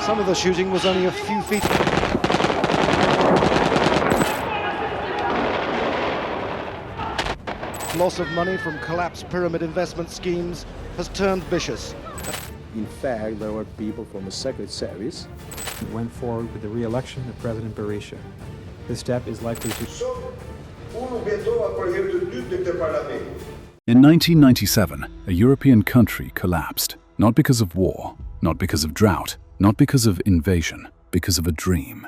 Some of the shooting was only a few feet. Loss of money from collapsed pyramid investment schemes has turned vicious. In fact, there were people from the Secret Service who went forward with the re-election of President Berisha. This step is likely to... In 1997, a European country collapsed, not because of war, not because of drought, not because of invasion, because of a dream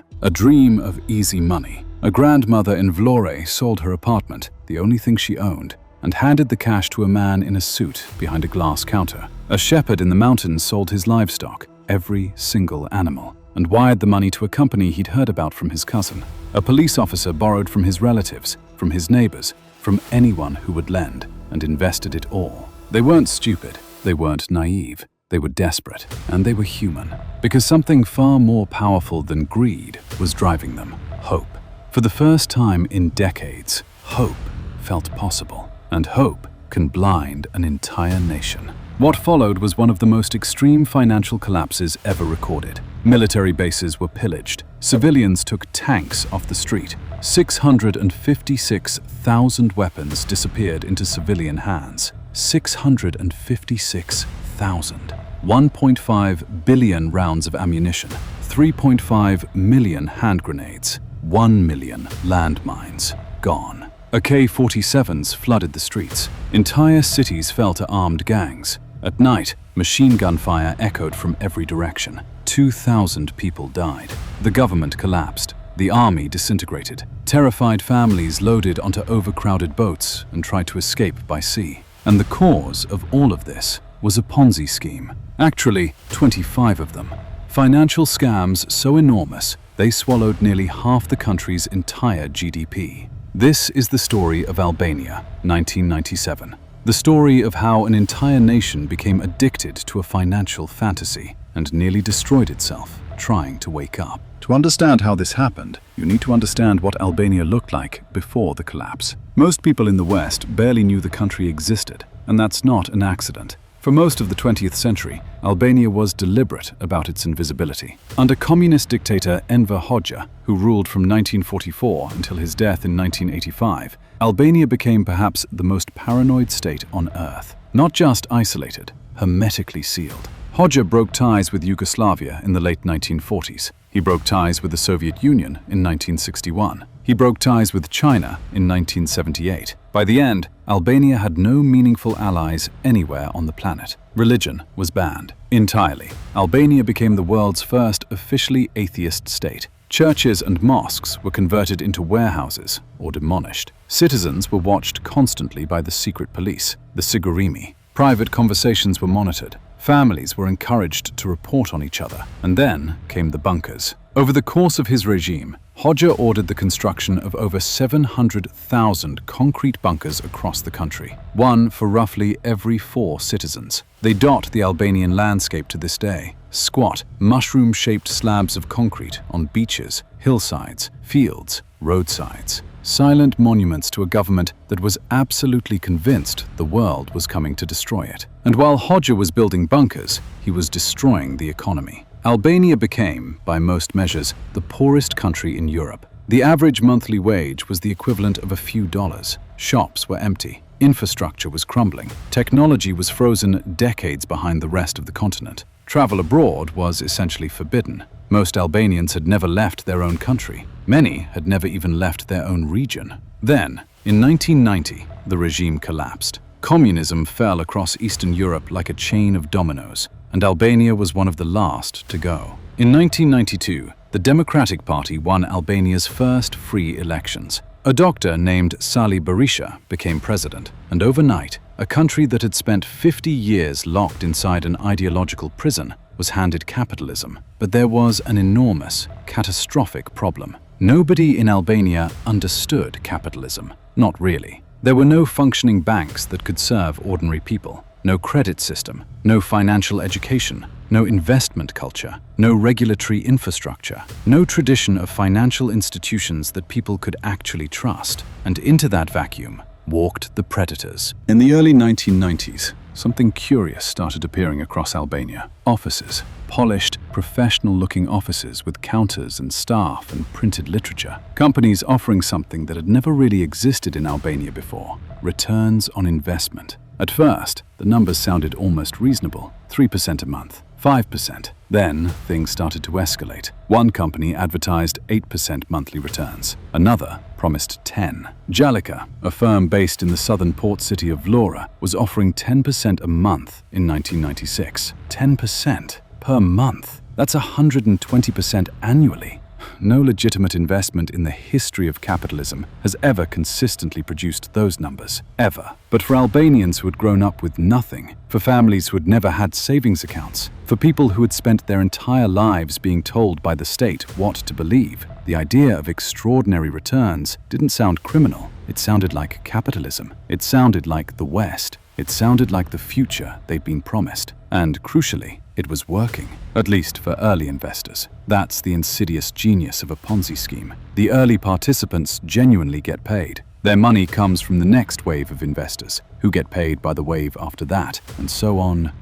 of easy money. A grandmother in Vlore sold her apartment, the only thing she owned, and handed the cash to a man in a suit behind a glass counter. A shepherd in the mountains sold his livestock, every single animal, and wired the money to a company he'd heard about from his cousin. A police officer borrowed from his relatives, from his neighbors, from anyone who would lend, and invested it all. They weren't stupid, they weren't naive, they were desperate, and they were human, because something far more powerful than greed was driving them: hope. For the first time in decades, hope felt possible, and hope can blind an entire nation. What followed was one of the most extreme financial collapses ever recorded. Military bases were pillaged. Civilians took tanks off the street. 656,000 weapons disappeared into civilian hands. 656,000. 1.5 billion rounds of ammunition. 3.5 million hand grenades. 1 million landmines. Gone. AK-47s flooded the streets. Entire cities fell to armed gangs. At night, machine gun fire echoed from every direction. 2,000 people died. The government collapsed. The army disintegrated. Terrified families loaded onto overcrowded boats and tried to escape by sea. And the cause of all of this was a Ponzi scheme. Actually, 25 of them. Financial scams so enormous, they swallowed nearly half the country's entire GDP. This is the story of Albania, 1997. The story of how an entire nation became addicted to a financial fantasy and nearly destroyed itself trying to wake up. To understand how this happened, you need to understand what Albania looked like before the collapse. Most people in the West barely knew the country existed, and that's not an accident. For most of the 20th century, Albania was deliberate about its invisibility. Under communist dictator Enver Hoxha, who ruled from 1944 until his death in 1985, Albania became perhaps the most paranoid state on earth. Not just isolated, hermetically sealed. Hoxha broke ties with Yugoslavia in the late 1940s. He broke ties with the Soviet Union in 1961. He broke ties with China in 1978. By the end, Albania had no meaningful allies anywhere on the planet. Religion was banned entirely. Albania became the world's first officially atheist state. Churches and mosques were converted into warehouses or demolished. Citizens were watched constantly by the secret police, the Sigurimi. Private conversations were monitored. Families were encouraged to report on each other. And then came the bunkers. Over the course of his regime, Hoxha ordered the construction of over 700,000 concrete bunkers across the country, one for roughly every 4 citizens. They dot the Albanian landscape to this day. Squat, mushroom-shaped slabs of concrete on beaches, hillsides, fields, roadsides. Silent monuments to a government that was absolutely convinced the world was coming to destroy it. And while Hoxha was building bunkers, he was destroying the economy. Albania became, by most measures, the poorest country in Europe. The average monthly wage was the equivalent of a few dollars. Shops were empty. Infrastructure was crumbling. Technology was frozen decades behind the rest of the continent. Travel abroad was essentially forbidden. Most Albanians had never left their own country. Many had never even left their own region. Then, in 1990, the regime collapsed. Communism fell across Eastern Europe like a chain of dominoes, and Albania was one of the last to go. In 1992, the Democratic Party won Albania's first free elections. A doctor named Sali Berisha became president, and overnight, a country that had spent 50 years locked inside an ideological prison was handed capitalism. But there was an enormous, catastrophic problem. Nobody in Albania understood capitalism. Not really. There were no functioning banks that could serve ordinary people, no credit system, no financial education, no investment culture, no regulatory infrastructure, no tradition of financial institutions that people could actually trust. And into that vacuum walked the predators. In the early 1990s, something curious started appearing across Albania. Offices, polished, professional-looking offices with counters and staff and printed literature. Companies offering something that had never really existed in Albania before: returns on investment. At first, the numbers sounded almost reasonable: 3% a month, 5%. Then, things started to escalate. One company advertised 8% monthly returns. Another promised 10. Jalika, a firm based in the southern port city of Vlora, was offering 10% a month in 1996. 10% per month. That's 120% annually. No legitimate investment in the history of capitalism has ever consistently produced those numbers, ever. But for Albanians who had grown up with nothing, for families who had never had savings accounts, for people who had spent their entire lives being told by the state what to believe, the idea of extraordinary returns didn't sound criminal. It sounded like capitalism. It sounded like the West. It sounded like the future they'd been promised. And crucially, it was working, at least for early investors. That's the insidious genius of a Ponzi scheme. The early participants genuinely get paid. Their money comes from the next wave of investors, who get paid by the wave after that, and so on,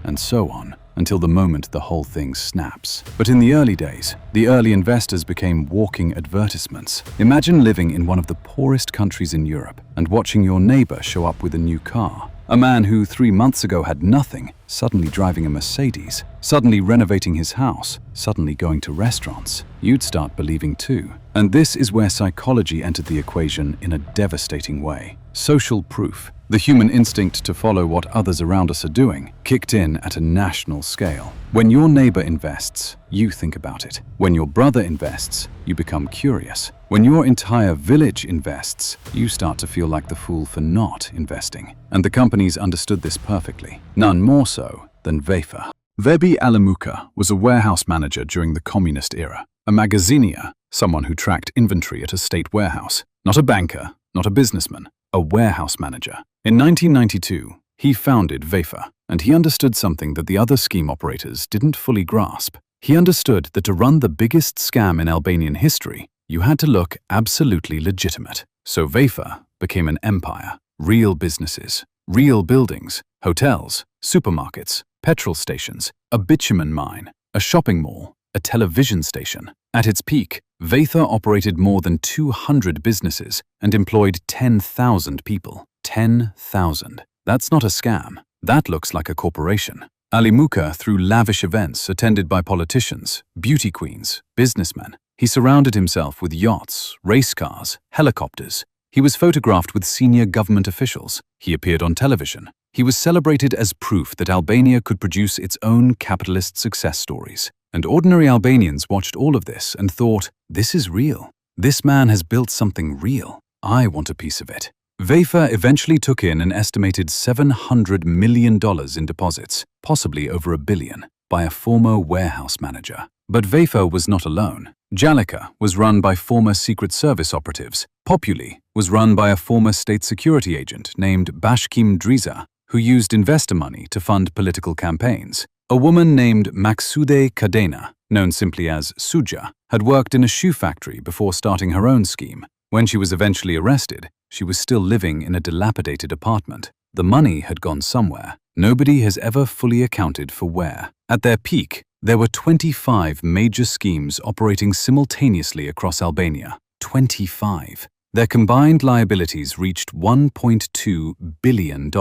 until the moment the whole thing snaps. But in the early days, the early investors became walking advertisements. Imagine living in one of the poorest countries in Europe and watching your neighbor show up with a new car. A man who 3 months ago had nothing, suddenly driving a Mercedes, suddenly renovating his house, suddenly going to restaurants. You'd start believing too. And this is where psychology entered the equation in a devastating way. Social proof. The human instinct to follow what others around us are doing kicked in at a national scale. When your neighbor invests, you think about it. When your brother invests, you become curious. When your entire village invests, you start to feel like the fool for not investing. And the companies understood this perfectly, none more so than VEFA. Vebi Alamuka was a warehouse manager during the communist era, a magazineer, someone who tracked inventory at a state warehouse, not a banker, not a businessman, a warehouse manager. In 1992, he founded VEFA, and he understood something that the other scheme operators didn't fully grasp. He understood that to run the biggest scam in Albanian history, you had to look absolutely legitimate. So VEFA became an empire. Real businesses, real buildings, hotels, supermarkets, petrol stations, a bitumen mine, a shopping mall, a television station. At its peak, VEFA operated more than 200 businesses and employed 10,000 people. 10,000. That's not a scam. That looks like a corporation. Alimuka threw lavish events attended by politicians, beauty queens, businessmen. He surrounded himself with yachts, race cars, helicopters. He was photographed with senior government officials. He appeared on television. He was celebrated as proof that Albania could produce its own capitalist success stories. And ordinary Albanians watched all of this and thought, this is real. This man has built something real. I want a piece of it. VEFA eventually took in an estimated $700 million in deposits, possibly over $1 billion, by a former warehouse manager. But VEFA was not alone. Jalika was run by former Secret Service operatives. Populi was run by a former state security agent named Bashkim Driza, who used investor money to fund political campaigns. A woman named Maksude Kadena, known simply as Suja, had worked in a shoe factory before starting her own scheme. When she was eventually arrested, she was still living in a dilapidated apartment. The money had gone somewhere. Nobody has ever fully accounted for where. At their peak, there were 25 major schemes operating simultaneously across Albania. 25. Their combined liabilities reached $1.2 billion.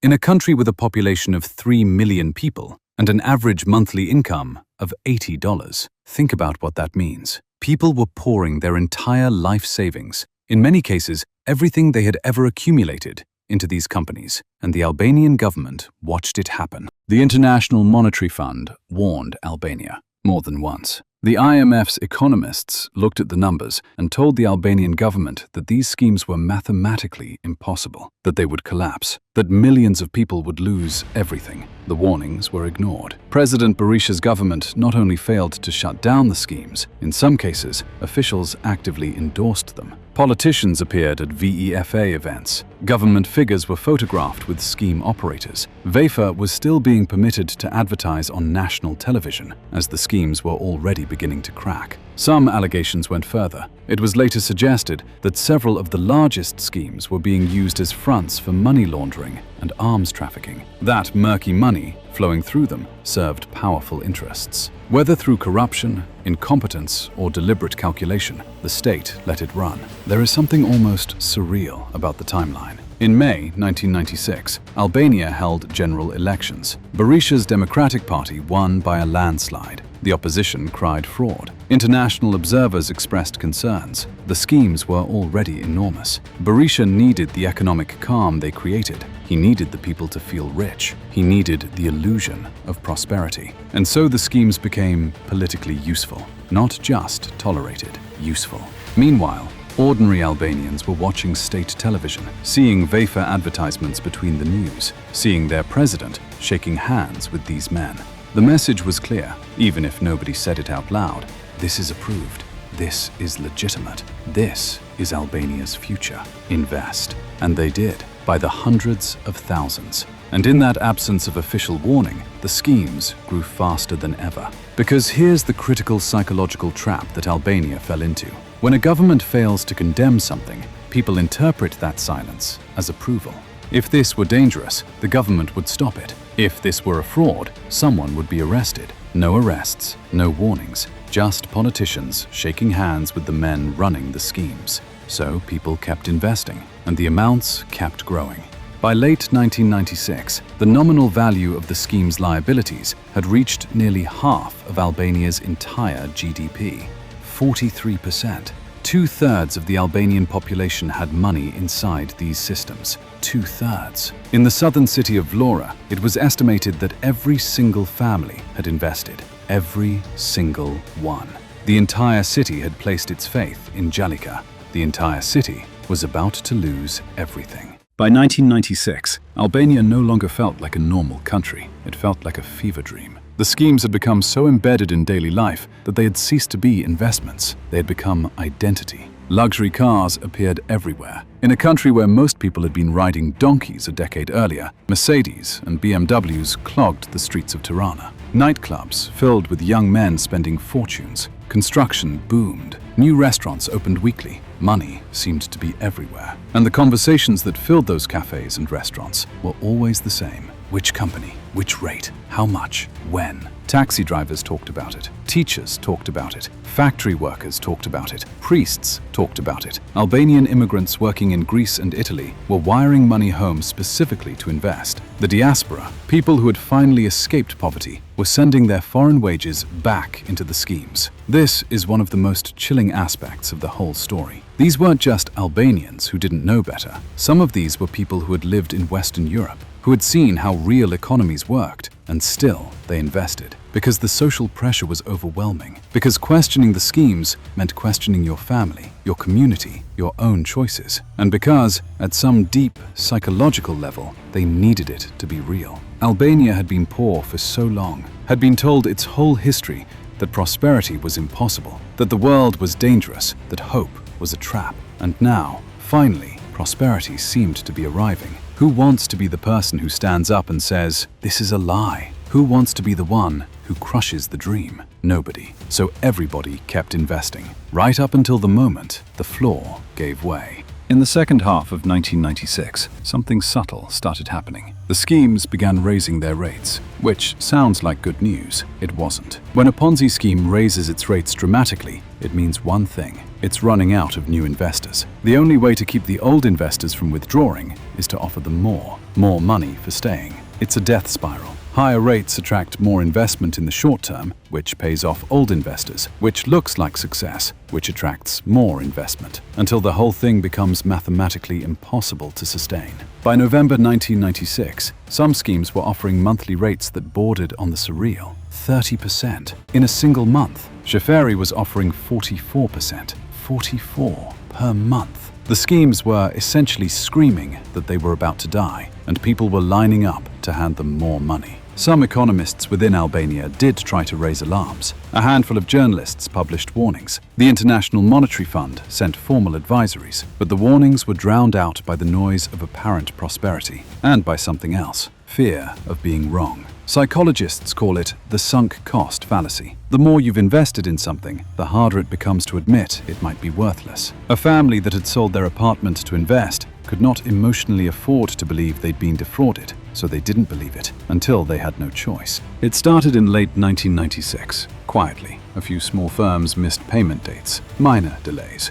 In a country with a population of 3 million people and an average monthly income of $80. Think about what that means. People were pouring their entire life savings, in many cases, everything they had ever accumulated, into these companies, and the Albanian government watched it happen. The International Monetary Fund warned Albania more than once. The IMF's economists looked at the numbers and told the Albanian government that these schemes were mathematically impossible, that they would collapse, that millions of people would lose everything. The warnings were ignored. President Berisha's government not only failed to shut down the schemes, in some cases, officials actively endorsed them. Politicians appeared at VEFA events, Government figures were photographed with scheme operators. VEFA was still being permitted to advertise on national television, as the schemes were already beginning to crack. Some allegations went further. It was later suggested that several of the largest schemes were being used as fronts for money laundering and arms trafficking. That murky money flowing through them served powerful interests. Whether through corruption, incompetence, or deliberate calculation, the state let it run. There is something almost surreal about the timeline. In May 1996, Albania held general elections. Berisha's Democratic Party won by a landslide. The opposition cried fraud. International observers expressed concerns. The schemes were already enormous. Berisha needed the economic calm they created. He needed the people to feel rich. He needed the illusion of prosperity. And so the schemes became politically useful, not just tolerated, useful. Meanwhile, ordinary Albanians were watching state television, seeing VEFA advertisements between the news, seeing their president shaking hands with these men. The message was clear, even if nobody said it out loud. This is approved. This is legitimate. This is Albania's future. Invest. And they did, by the hundreds of thousands. And in that absence of official warning, the schemes grew faster than ever. Because here's the critical psychological trap that Albania fell into. When a government fails to condemn something, people interpret that silence as approval. If this were dangerous, the government would stop it. If this were a fraud, someone would be arrested. No arrests, no warnings, just politicians shaking hands with the men running the schemes. So people kept investing, and the amounts kept growing. By late 1996, the nominal value of the scheme's liabilities had reached nearly half of Albania's entire GDP, 43%. 2/3 of the Albanian population had money inside these systems. 2/3. In the southern city of Vlora, it was estimated that every single family had invested. Every single one. The entire city had placed its faith in Jalika. The entire city was about to lose everything. By 1996, Albania no longer felt like a normal country. It felt like a fever dream. The schemes had become so embedded in daily life that they had ceased to be investments. They had become identity. Luxury cars appeared everywhere. In a country where most people had been riding donkeys a decade earlier, Mercedes and BMWs clogged the streets of Tirana. Nightclubs filled with young men spending fortunes. Construction boomed. New restaurants opened weekly. Money seemed to be everywhere. And the conversations that filled those cafes and restaurants were always the same. Which company? Which rate? How much? When? Taxi drivers talked about it. Teachers talked about it. Factory workers talked about it. Priests talked about it. Albanian immigrants working in Greece and Italy were wiring money home specifically to invest. The diaspora, people who had finally escaped poverty, were sending their foreign wages back into the schemes. This is one of the most chilling aspects of the whole story. These weren't just Albanians who didn't know better. Some of these were people who had lived in Western Europe, who had seen how real economies worked, and still they invested. Because the social pressure was overwhelming. Because questioning the schemes meant questioning your family, your community, your own choices. And because, at some deep psychological level, they needed it to be real. Albania had been poor for so long, had been told its whole history that prosperity was impossible, that the world was dangerous, that hope was a trap. And now, finally, prosperity seemed to be arriving. Who wants to be the person who stands up and says, "This is a lie"? Who wants to be the one who crushes the dream? Nobody. So everybody kept investing, right up until the moment the floor gave way. In the second half of 1996, something subtle started happening. The schemes began raising their rates, which sounds like good news. It wasn't. When a Ponzi scheme raises its rates dramatically, it means one thing. It's running out of new investors. The only way to keep the old investors from withdrawing is to offer them more money for staying. It's a death spiral. Higher rates attract more investment in the short term, which pays off old investors, which looks like success, which attracts more investment, until the whole thing becomes mathematically impossible to sustain. By November 1996, some schemes were offering monthly rates that bordered on the surreal. 30% in a single month. Sheferi was offering 44%. 44 per month. The schemes were essentially screaming that they were about to die, and people were lining up to hand them more money. Some economists within Albania did try to raise alarms. A handful of journalists published warnings. The International Monetary Fund sent formal advisories, but the warnings were drowned out by the noise of apparent prosperity and by something else: fear of being wrong. Psychologists call it the sunk cost fallacy. The more you've invested in something, the harder it becomes to admit it might be worthless. A family that had sold their apartment to invest could not emotionally afford to believe they'd been defrauded, so they didn't believe it until they had no choice. It started in late 1996. Quietly, a few small firms missed payment dates, minor delays,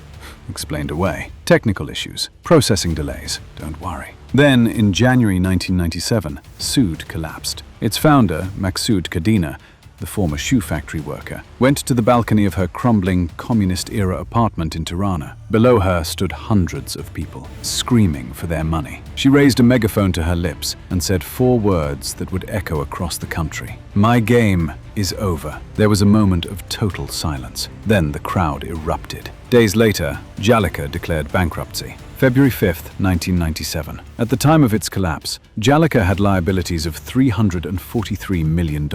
explained away. Technical issues, processing delays, don't worry. Then, in January 1997, Sood collapsed. Its founder, Maksud Kadina, the former shoe factory worker, went to the balcony of her crumbling communist-era apartment in Tirana. Below her stood hundreds of people, screaming for their money. She raised a megaphone to her lips and said 4 words that would echo across the country. "My game is over." There was a moment of total silence. Then the crowd erupted. Days later, Jalika declared bankruptcy. February 5th, 1997. At the time of its collapse, Jalika had liabilities of $343 million.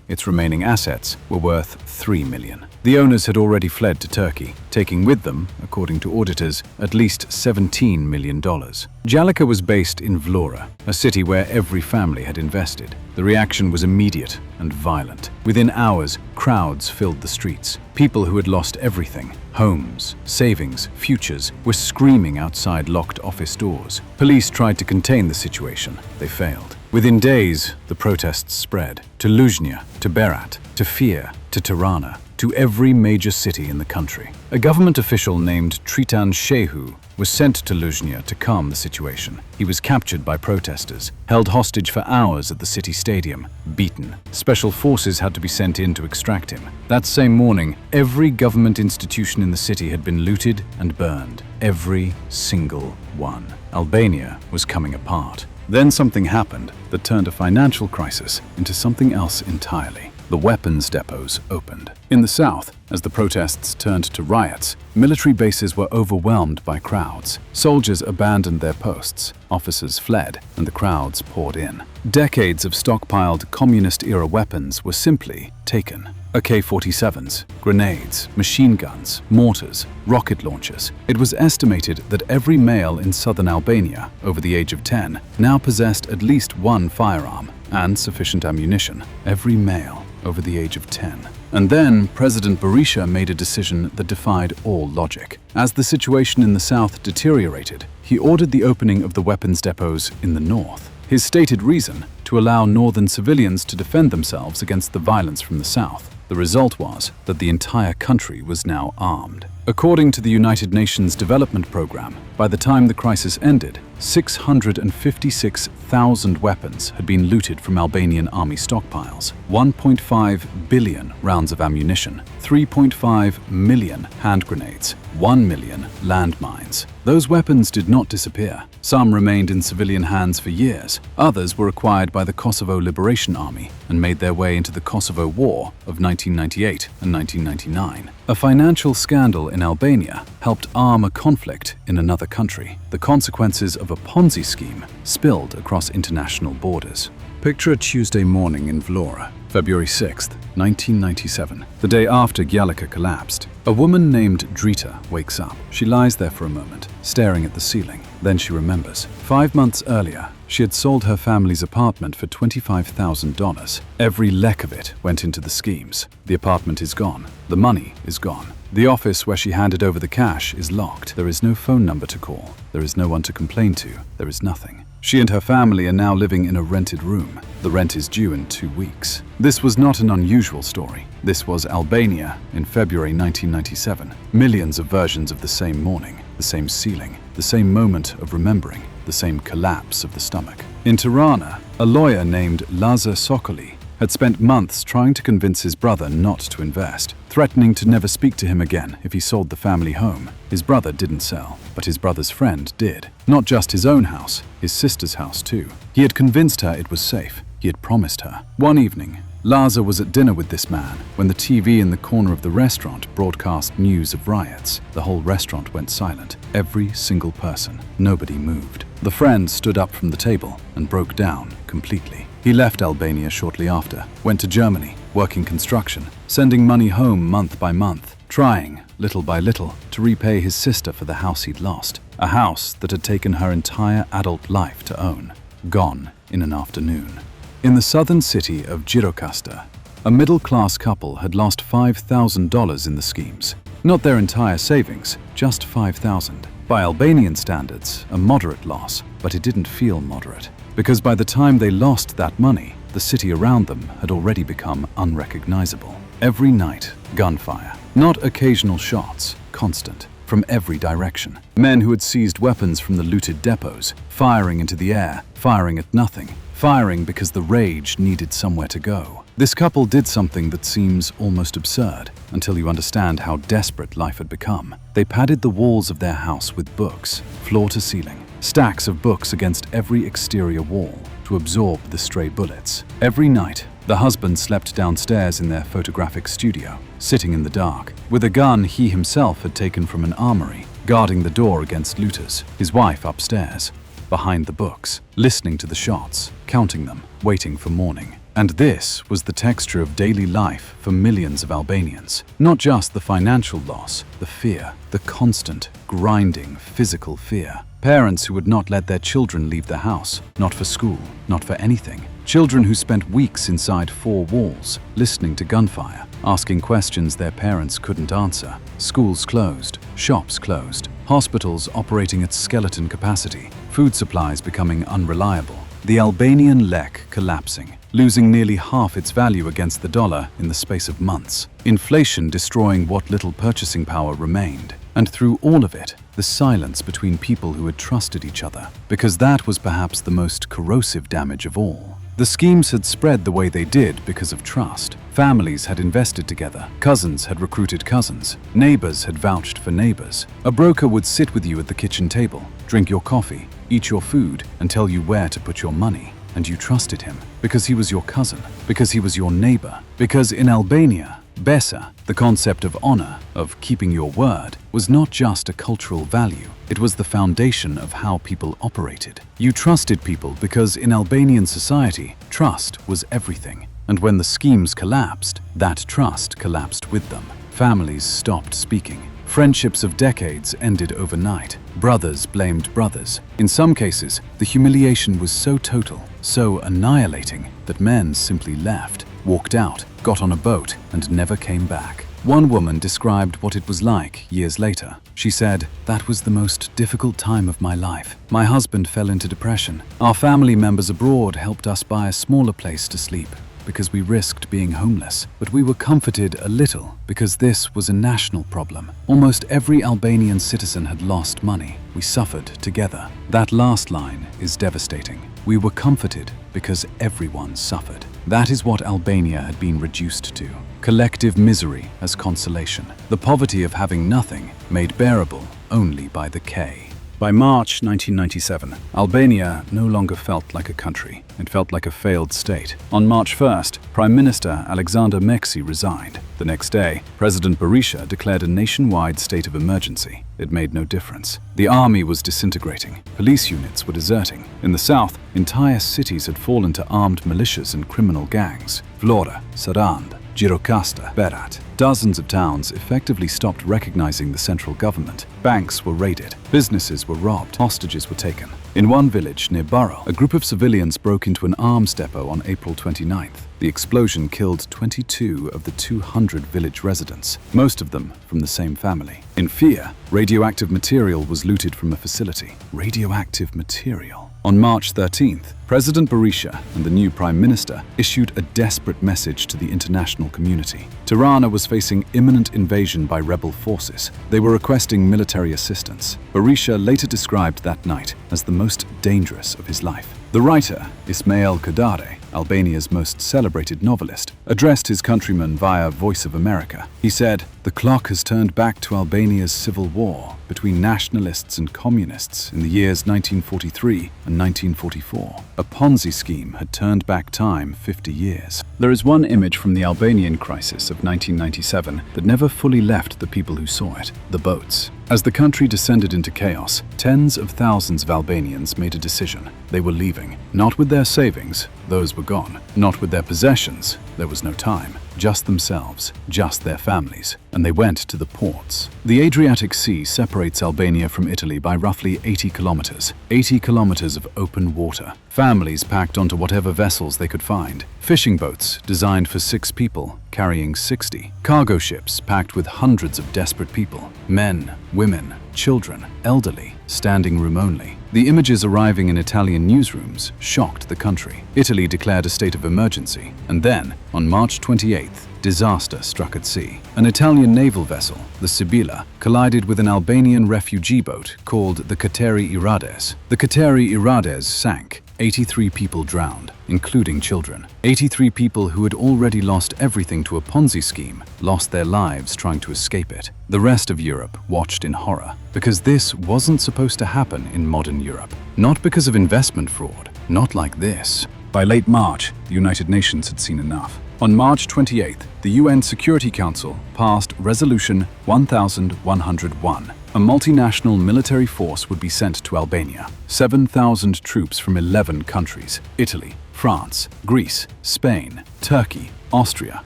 Its remaining assets were worth $3 million. The owners had already fled to Turkey, taking with them, according to auditors, at least $17 million. Jalika was based in Vlora, a city where every family had invested. The reaction was immediate and violent. Within hours, crowds filled the streets. People who had lost everything, homes, savings, futures, were screaming outside locked office doors. Police tried to contain the situation. They failed. Within days, the protests spread to Luzhnya, to Berat, to Fir, to Tirana, to every major city in the country. A government official named Tritan Shehu was sent to Luzhnya to calm the situation. He was captured by protesters, held hostage for hours at the city stadium, beaten. Special forces had to be sent in to extract him. That same morning, every government institution in the city had been looted and burned. Every single one. Albania was coming apart. Then something happened that turned a financial crisis into something else entirely. The weapons depots opened. In the south, as the protests turned to riots, military bases were overwhelmed by crowds. Soldiers abandoned their posts, officers fled, and the crowds poured in. Decades of stockpiled communist-era weapons were simply taken. AK-47s, grenades, machine guns, mortars, rocket launchers. It was estimated that every male in southern Albania, over the age of 10, now possessed at least one firearm and sufficient ammunition. Every male over the age of 10. And then President Berisha made a decision that defied all logic. As the situation in the south deteriorated, he ordered the opening of the weapons depots in the north. His stated reason: to allow northern civilians to defend themselves against the violence from the south. The result was that the entire country was now armed. According to the United Nations Development Programme, by the time the crisis ended, 656,000 weapons had been looted from Albanian army stockpiles, 1.5 billion rounds of ammunition, 3.5 million hand grenades, 1 million landmines. Those weapons did not disappear. Some remained in civilian hands for years. Others were acquired by the Kosovo Liberation Army and made their way into the Kosovo War of 1998 and 1999. A financial scandal in Albania helped arm a conflict in another country. The consequences of a Ponzi scheme spilled across international borders. Picture a Tuesday morning in Vlora, February 6th, 1997, the day after Jalika collapsed. A woman named Drita wakes up. She lies there for a moment, staring at the ceiling. Then she remembers. 5 months earlier, she had sold her family's apartment for $25,000. Every leck of it went into the schemes. The apartment is gone. The money is gone. The office where she handed over the cash is locked. There is no phone number to call. There is no one to complain to. There is nothing. She and her family are now living in a rented room. The rent is due in 2 weeks. This was not an unusual story. This was Albania in February 1997. Millions of versions of the same morning, the same ceiling, the same moment of remembering, the same collapse of the stomach. In Tirana, a lawyer named Lazar Sokoli had spent months trying to convince his brother not to invest, threatening to never speak to him again if he sold the family home. His brother didn't sell, but his brother's friend did. Not just his own house, his sister's house too. He had convinced her it was safe. He had promised her. One evening, Laza was at dinner with this man when the TV in the corner of the restaurant broadcast news of riots. The whole restaurant went silent. Every single person. Nobody moved. The friend stood up from the table and broke down completely. He left Albania shortly after, went to Germany, working construction, sending money home month by month, trying, little by little, to repay his sister for the house he'd lost. A house that had taken her entire adult life to own. Gone in an afternoon. In the southern city of Gjirokasta, a middle-class couple had lost $5,000 in the schemes. Not their entire savings, just $5,000. By Albanian standards, a moderate loss, but it didn't feel moderate. Because by the time they lost that money, the city around them had already become unrecognizable. Every night, gunfire. Not occasional shots, constant. From every direction. Men who had seized weapons from the looted depots, firing into the air, firing at nothing, firing because the rage needed somewhere to go. This couple did something that seems almost absurd until you understand how desperate life had become. They padded the walls of their house with books, floor to ceiling, stacks of books against every exterior wall to absorb the stray bullets. Every night, the husband slept downstairs in their photographic studio, sitting in the dark, with a gun he himself had taken from an armory, guarding the door against looters. His wife upstairs, behind the books, listening to the shots, counting them, waiting for morning. And this was the texture of daily life for millions of Albanians. Not just the financial loss, the fear, the constant, grinding, physical fear. Parents who would not let their children leave the house, not for school, not for anything. Children who spent weeks inside four walls, listening to gunfire, asking questions their parents couldn't answer. Schools closed, shops closed, hospitals operating at skeleton capacity, food supplies becoming unreliable. The Albanian lek collapsing, losing nearly half its value against the dollar in the space of months. Inflation destroying what little purchasing power remained. And through all of it, the silence between people who had trusted each other, because that was perhaps the most corrosive damage of all. The schemes had spread the way they did because of trust. Families had invested together. Cousins had recruited cousins. Neighbors had vouched for neighbors. A broker would sit with you at the kitchen table, drink your coffee, eat your food, and tell you where to put your money. And you trusted him because he was your cousin, because he was your neighbor, because in Albania, Besa, the concept of honor, of keeping your word, was not just a cultural value. It was the foundation of how people operated. You trusted people because in Albanian society, trust was everything. And when the schemes collapsed, that trust collapsed with them. Families stopped speaking. Friendships of decades ended overnight. Brothers blamed brothers. In some cases, the humiliation was so total, so annihilating, that men simply left, walked out, got on a boat, and never came back. One woman described what it was like years later. She said, "That was the most difficult time of my life. My husband fell into depression. Our family members abroad helped us buy a smaller place to sleep because we risked being homeless. But we were comforted a little because this was a national problem. Almost every Albanian citizen had lost money. We suffered together." That last line is devastating. We were comforted because everyone suffered. That is what Albania had been reduced to. Collective misery as consolation. The poverty of having nothing made bearable only by the K. By March 1997, Albania no longer felt like a country. It felt like a failed state. On March 1st, Prime Minister Alexander Meksi resigned. The next day, President Berisha declared a nationwide state of emergency. It made no difference. The army was disintegrating. Police units were deserting. In the south, entire cities had fallen to armed militias and criminal gangs. Vlora, Sarand, Gjirokasta, Berat. Dozens of towns effectively stopped recognizing the central government. Banks were raided. Businesses were robbed. Hostages were taken. In one village near Baro, a group of civilians broke into an arms depot on April 29th. The explosion killed 22 of the 200 village residents, most of them from the same family. In fear, radioactive material was looted from a facility. Radioactive material. On March 13th, President Berisha and the new Prime Minister issued a desperate message to the international community. Tirana was facing imminent invasion by rebel forces. They were requesting military assistance. Berisha later described that night as the most dangerous of his life. The writer, Ismail Kadare, Albania's most celebrated novelist, addressed his countrymen via Voice of America. He said, "The clock has turned back to Albania's civil war between nationalists and communists in the years 1943 and 1944. A Ponzi scheme had turned back time 50 years." There is one image from the Albanian crisis of 1997 that never fully left the people who saw it: the boats. As the country descended into chaos, tens of thousands of Albanians made a decision. They were leaving, not with their savings, those were gone, not with their possessions, there was no time, just themselves, just their families, and they went to the ports. The Adriatic Sea separates Albania from Italy by roughly 80 kilometers of open water. Families packed onto whatever vessels they could find. Fishing boats designed for 6 people, carrying 60. Cargo ships packed with hundreds of desperate people. Men, women, children, elderly, standing room only. The images arriving in Italian newsrooms shocked the country. Italy declared a state of emergency, and then, on March 28th, disaster struck at sea. An Italian naval vessel, the Sibylla, collided with an Albanian refugee boat called the Kateri Irades. The Kateri Irades sank. 83 people drowned, including children. 83 people who had already lost everything to a Ponzi scheme lost their lives trying to escape it. The rest of Europe watched in horror, because this wasn't supposed to happen in modern Europe. Not because of investment fraud, not like this. By late March, the United Nations had seen enough. On March 28th, the UN Security Council passed Resolution 1101. A multinational military force would be sent to Albania. 7,000 troops from 11 countries: Italy, France, Greece, Spain, Turkey, Austria,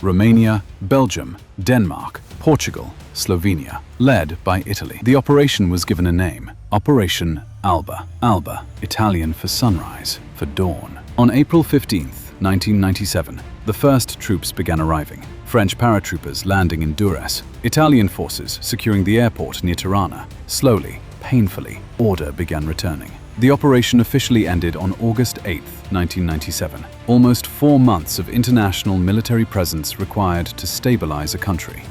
Romania, Belgium, Denmark, Portugal, Slovenia, led by Italy. The operation was given a name: Operation Alba. Alba, Italian for sunrise, for dawn. On April 15th, 1997, the first troops began arriving. French paratroopers landing in Durrës, Italian forces securing the airport near Tirana. Slowly, painfully, order began returning. The operation officially ended on August 8th, 1997. Almost 4 months of international military presence required to stabilize a country.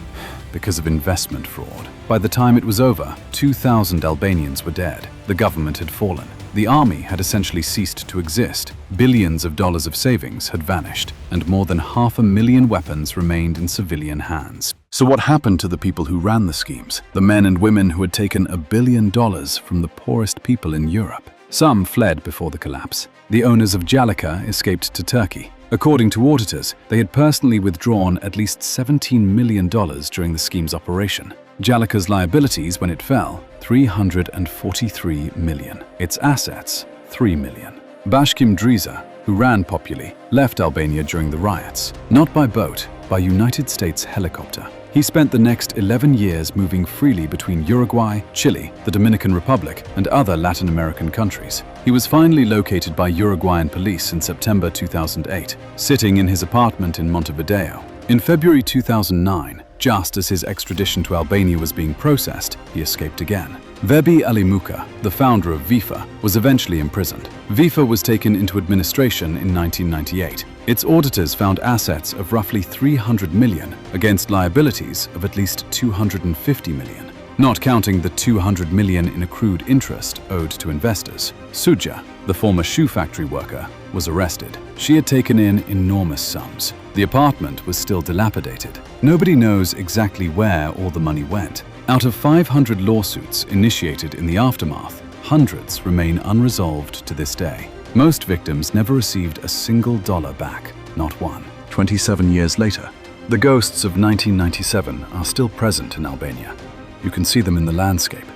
Because of investment fraud. By the time it was over, 2,000 Albanians were dead. The government had fallen. The army had essentially ceased to exist. Billions of dollars of savings had vanished, and more than 500,000 weapons remained in civilian hands. So what happened to the people who ran the schemes? The men and women who had taken $1 billion from the poorest people in Europe? Some fled before the collapse. The owners of Jalika escaped to Turkey. According to auditors, they had personally withdrawn at least $17 million during the scheme's operation. Jalika's liabilities when it fell, $343 million. Its assets, $3 million. Bashkim Driza, who ran Populi, left Albania during the riots, not by boat, by United States helicopter. He spent the next 11 years moving freely between Uruguay, Chile, the Dominican Republic, and other Latin American countries. He was finally located by Uruguayan police in September 2008, sitting in his apartment in Montevideo. In February 2009, just as his extradition to Albania was being processed, he escaped again. Vebi Alimuka, the founder of VEFA, was eventually imprisoned. VEFA was taken into administration in 1998. Its auditors found assets of roughly 300 million against liabilities of at least 250 million, not counting the 200 million in accrued interest owed to investors. Suja, the former shoe factory worker, was arrested. She had taken in enormous sums. The apartment was still dilapidated. Nobody knows exactly where all the money went. Out of 500 lawsuits initiated in the aftermath, hundreds remain unresolved to this day. Most victims never received a single dollar back, not one. 27 years later, the ghosts of 1997 are still present in Albania. You can see them in the landscape.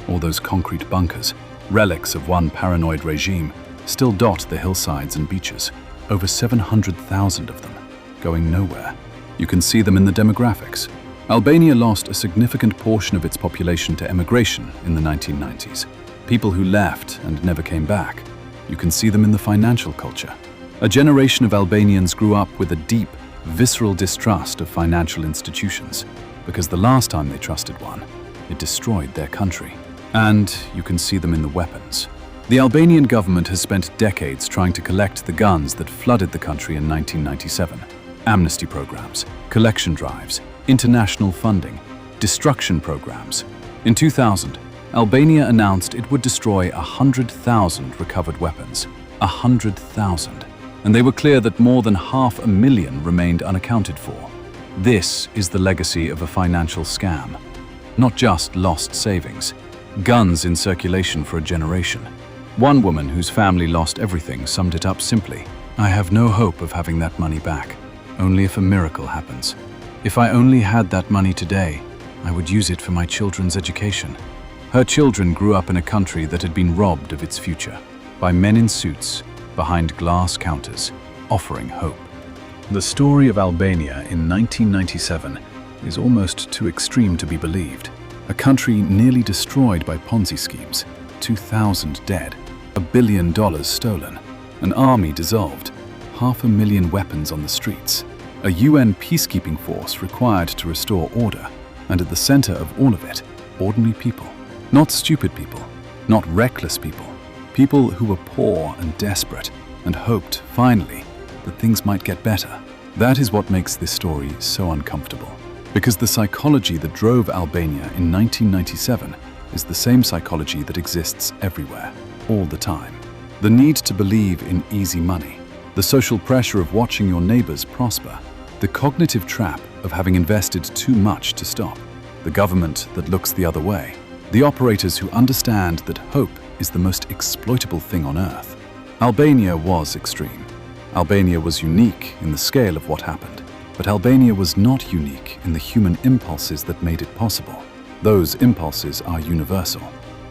All those concrete bunkers, relics of one paranoid regime, still dot the hillsides and beaches. Over 700,000 of them, going nowhere. You can see them in the demographics. Albania lost a significant portion of its population to emigration in the 1990s. People who left and never came back. You can see them in the financial culture. A generation of Albanians grew up with a deep, visceral distrust of financial institutions, because the last time they trusted one, it destroyed their country. And you can see them in the weapons. The Albanian government has spent decades trying to collect the guns that flooded the country in 1997. Amnesty programs, collection drives, international funding, destruction programs. In 2000, Albania announced it would destroy 100,000 recovered weapons. 100,000. and they were clear that more than 500,000 remained unaccounted for. This is the legacy of a financial scam. Not just lost savings, guns in circulation for a generation. One woman whose family lost everything summed it up simply: "I have no hope of having that money back, only if a miracle happens. If I only had that money today, I would use it for my children's education." Her children grew up in a country that had been robbed of its future by men in suits behind glass counters, offering hope. The story of Albania in 1997 is almost too extreme to be believed. A country nearly destroyed by Ponzi schemes, 2,000 dead, $1 billion stolen, an army dissolved, 500,000 weapons on the streets, a UN peacekeeping force required to restore order, and at the center of all of it, ordinary people. Not stupid people, not reckless people, people who were poor and desperate and hoped, finally, that things might get better. That is what makes this story so uncomfortable. Because the psychology that drove Albania in 1997 is the same psychology that exists everywhere, all the time. The need to believe in easy money, the social pressure of watching your neighbors prosper, the cognitive trap of having invested too much to stop, the government that looks the other way, the operators who understand that hope is the most exploitable thing on earth. Albania was extreme. Albania was unique in the scale of what happened, but Albania was not unique in the human impulses that made it possible. Those impulses are universal,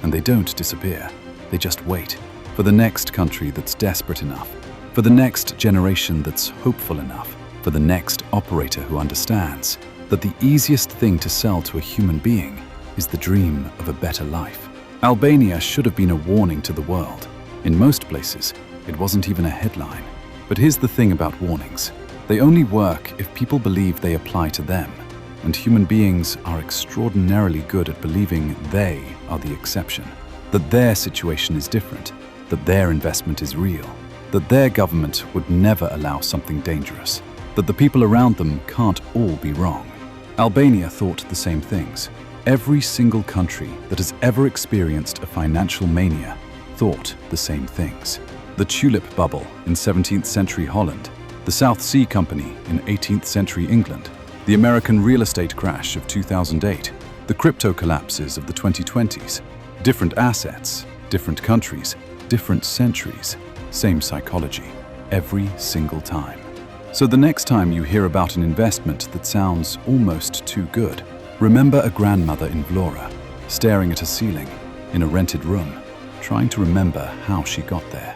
and they don't disappear. They just wait for the next country that's desperate enough, for the next generation that's hopeful enough, for the next operator who understands that the easiest thing to sell to a human being is the dream of a better life. Albania should have been a warning to the world. In most places, it wasn't even a headline. But here's the thing about warnings. They only work if people believe they apply to them. And human beings are extraordinarily good at believing they are the exception. That their situation is different. That their investment is real. That their government would never allow something dangerous. That the people around them can't all be wrong. Albania thought the same things. Every single country that has ever experienced a financial mania thought the same things. The tulip bubble in 17th century Holland, the South Sea Company in 18th century England, the American real estate crash of 2008, the crypto collapses of the 2020s. Different assets, different countries, different centuries, same psychology, every single time. So the next time you hear about an investment that sounds almost too good, remember a grandmother in Vlora, staring at a ceiling in a rented room, trying to remember how she got there.